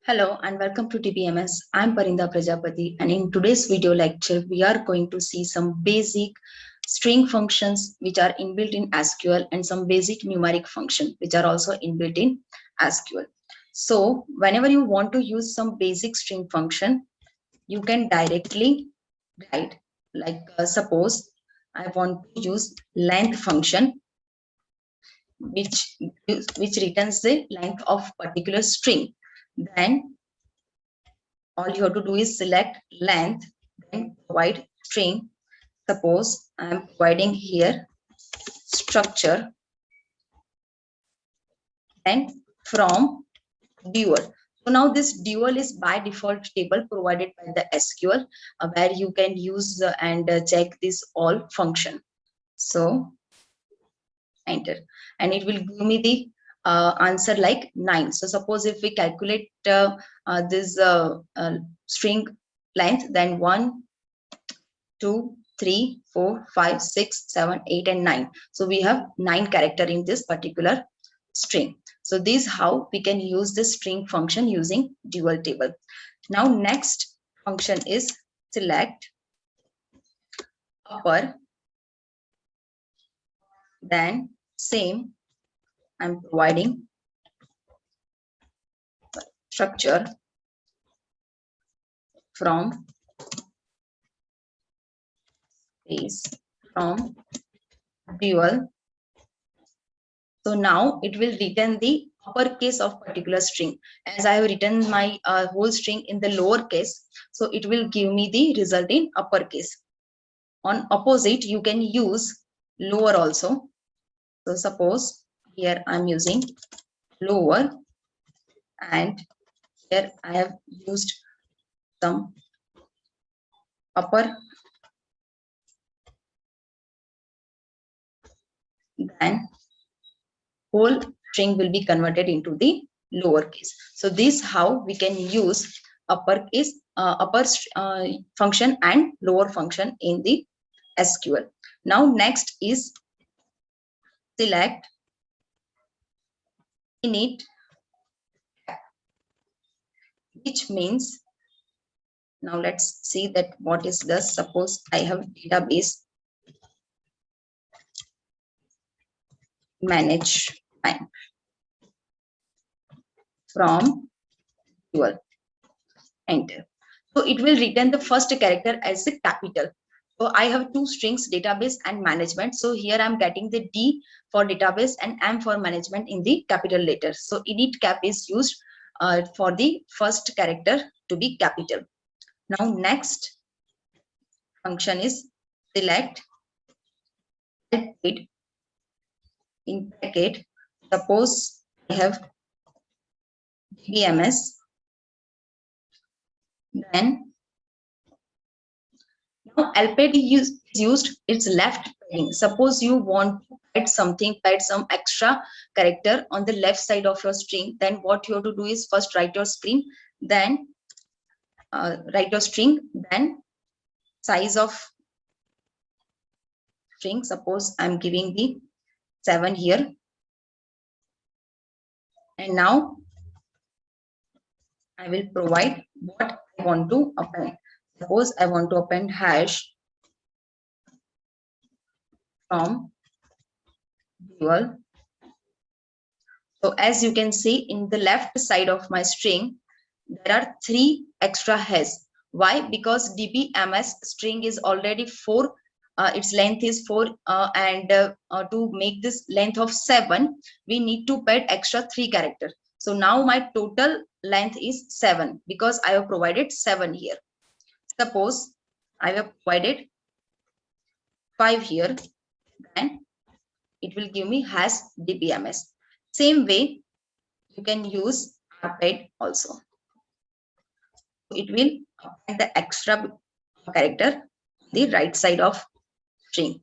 Hello and welcome to TPMS. I'm Parinda Prajapati, and in today's video lecture, we are going to see some basic string functions which are inbuilt in SQL and some basic numeric function which are also inbuilt in SQL. So whenever you want to use some basic string function, you can directly write suppose I want to use length function which returns the length of particular string. Then all you have to do is select length, then provide string. Suppose I am providing here structure and from dual. So now this dual is by default table provided by the SQL where you can use and check this all function. So enter and it will give me the answer like 9. So suppose if we calculate this string length, then 1, 2, 3, 4, 5, 6, 7, 8, and 9. So we have 9 character in this particular string. So this is how we can use this string function using dual table. Now next function is select upper, then same I'm providing structure from is from dual. So now it will return the uppercase of particular string. As I have written my whole string in the lowercase, so it will give me the result in uppercase. On opposite, you can use lower also. So suppose here I'm using lower and here I have used some upper, then whole string will be converted into the lowercase. So this how we can use uppercase upper function and lower function in the SQL. Now next is select init, which means now let's see that what is this. Suppose I have database management from dual, enter. So it will return the first character as a capital. So I have two strings, database and management. So here I'm getting the D for database and M for management in the capital letter. So init cap is used for the first character to be capital. Now next function is select it in bracket. Suppose I have DBMS, then now LPAD is used its left padding. Suppose you want to add something, add some extra character on the left side of your string, then what you have to do is first write your string, then write your string, then size of string. Suppose I'm giving the 7 here, and now I will provide what I want to append. Suppose I want to append hash from dual. So as you can see in the left side of my string, there are 3 extra has. Why? Because DBMS string is already 4. Its length is 4 and to make this length of 7, we need to pad extra 3 characters. So now my total length is 7 because I have provided 7 here. Suppose I have provided 5 here, then it will give me has DBMS. Same way, you can use rpad also. It will append the extra character on the right side of string.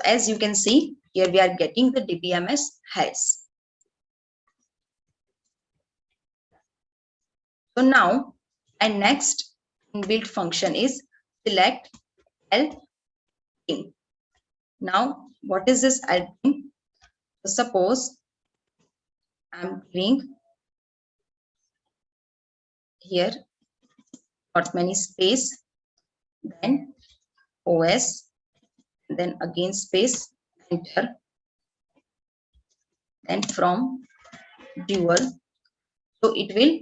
As you can see, here we are getting the DBMS has. So now, and next inbuilt function is select L in. Now, what is this L in? So suppose I'm giving here not many space, then OS, then again space, enter, then from dual. So it will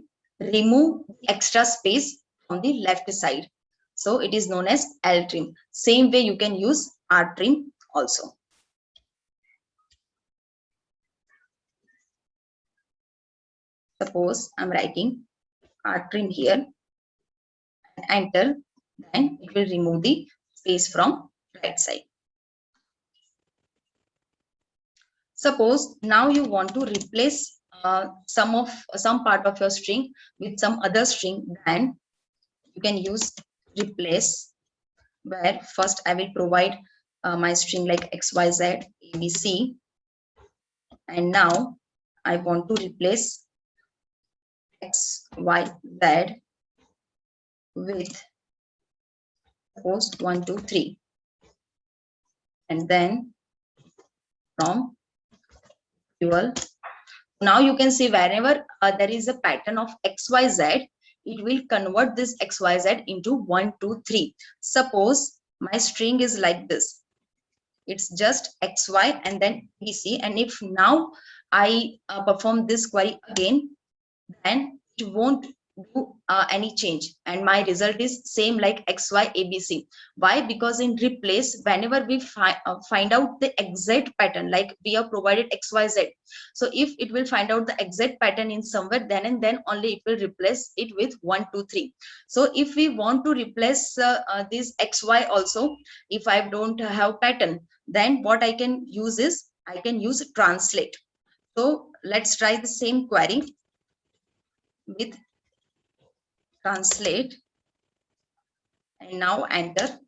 remove extra space from the left side. So it is known as L trim. Same way you can use R trim also. Suppose I'm writing R trim here, enter, then it will remove the space from right side. Suppose now you want to replace some part of your string with some other string, then you can use replace, where first I will provide my string like XYZ ABC, and now I want to replace XYZ with suppose 1 2 3, and then from dual. Now you can see wherever there is a pattern of XYZ, it will convert this XYZ into 1 2 3. Suppose my string is like this, it's just XY and then BC, and if now I perform this query again, then it won't do any change, and my result is same like XY ABC. Why? Because in replace, whenever we find out the exact pattern, like we have provided XYZ, so if it will find out the exact pattern in somewhere, then and then only it will replace it with 1 2 3. So if we want to replace this XY also, if I don't have pattern, then what I can use is I can use translate. So let's try the same query with translate, and now enter.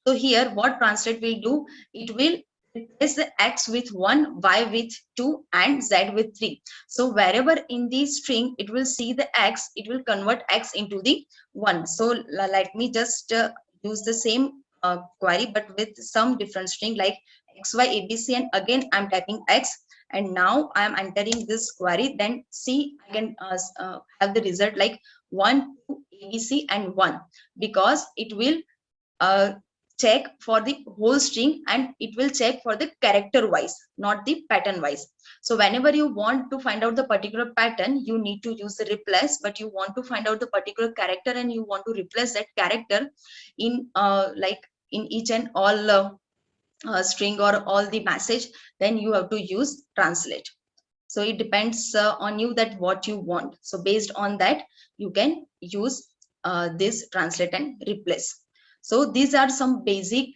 So here what translate will do, it will replace the X with 1, Y with 2 and Z with 3. So wherever in the string it will see the X, it will convert X into the 1. So let me just use the same query but with some different string like XYABC, and again I'm typing X, and now I am entering this query. Then see, I can have the result like 1 2 ABC and 1, because it will check for the whole string and it will check for the character wise, not the pattern wise. So whenever you want to find out the particular pattern, you need to use the replace, but you want to find out the particular character and you want to replace that character in like in each and all string or all the message, then you have to use translate. So it depends on you that what you want. So based on that you can use this translate and replace. So these are some basic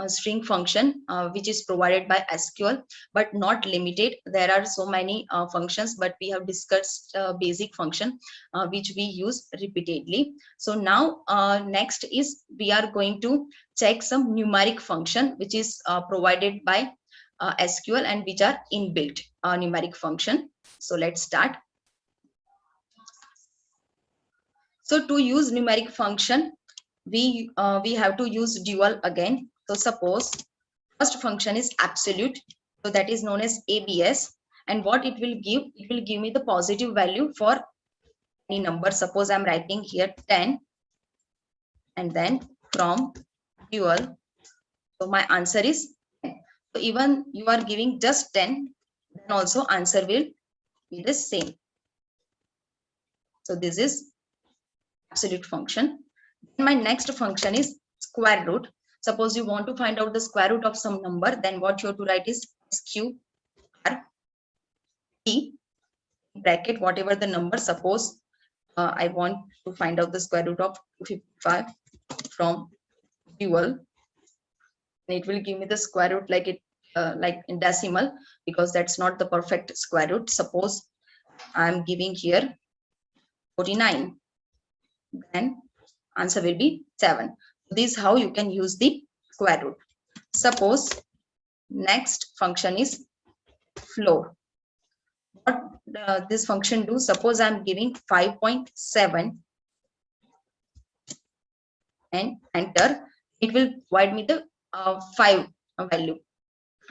string function which is provided by SQL, but not limited. There are so many functions, but we have discussed basic function which we use repeatedly. So now next is we are going to check some numeric function which is provided by SQL and which are inbuilt numeric function. So let's start. So to use numeric function, we have to use dual again. So suppose first function is absolute, so that is known as ABS, and what it will give me the positive value for any number. Suppose I'm writing here 10, and then from dual, so my answer is 10. So even you are giving just 10, then also answer will be the same. So this is absolute function. Then my next function is square root. Suppose you want to find out the square root of some number, then what you have to write is SQRT, bracket whatever the number. Suppose I want to find out the square root of 255 from dual, and it will give me the square root like it like in decimal, because that's not the perfect square root. Suppose I'm giving here 49, then answer will be 7. This is how you can use the square root. Suppose next function is floor. What this function do? Suppose I'm giving 5.7 and enter, it will provide me the 5 value.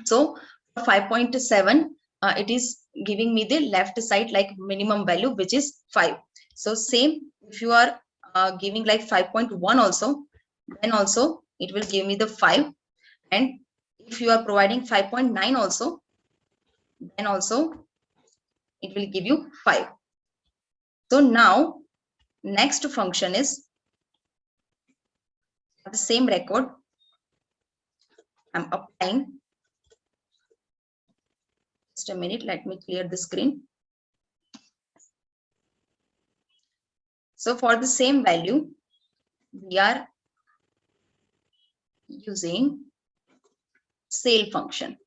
So 5.7 it is giving me the left side like minimum value, which is 5. So same, if you are giving like 5.1 also, then also it will give me the 5. And if you are providing 5.9 also, then also it will give you 5. So now next function is the same record. I'm applying. Just a minute, let me clear the screen. So for the same value, we are using cell function.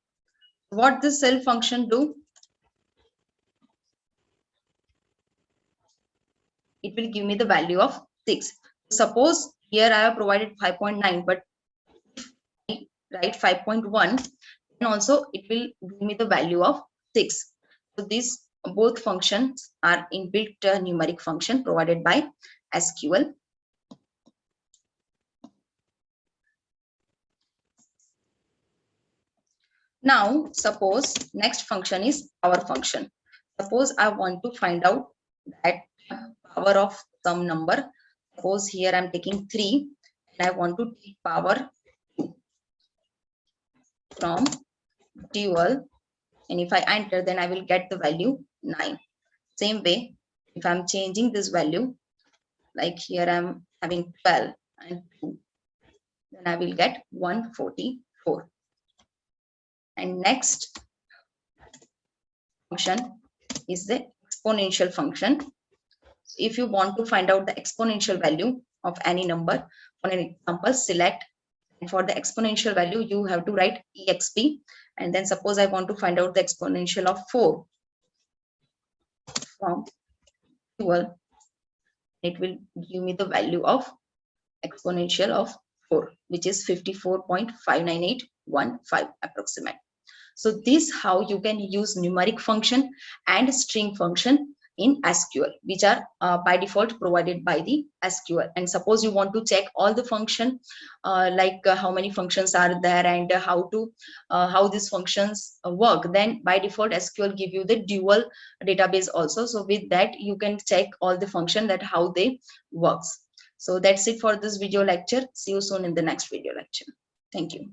What the cell function do? It will give me the value of 6. Suppose here I have provided 5.9, but if I write 5.1, then also it will give me the value of 6. So these both functions are inbuilt numeric function provided by SQL. Now suppose next function is power function. Suppose I want to find out that power of some number. Suppose here I'm taking 3 and I want to take power from dual, and if I enter, then I will get the value 9. Same way, if I'm changing this value, like here I'm having 12 and 2, then I will get 144. And next function is the exponential function. If you want to find out the exponential value of any number, for an example, select, and for the exponential value you have to write exp, and then suppose I want to find out the exponential of 4 from 12, it will give me the value of exponential of 4, which is 54.59815 approximate. So this how you can use numeric function and string function in SQL, which are by default provided by the SQL. And suppose you want to check all the function, how many functions are there and how these functions work, then by default SQL give you the dual database also. So with that you can check all the function that how they works. So that's it for this video lecture. See you soon in the next video lecture. Thank you.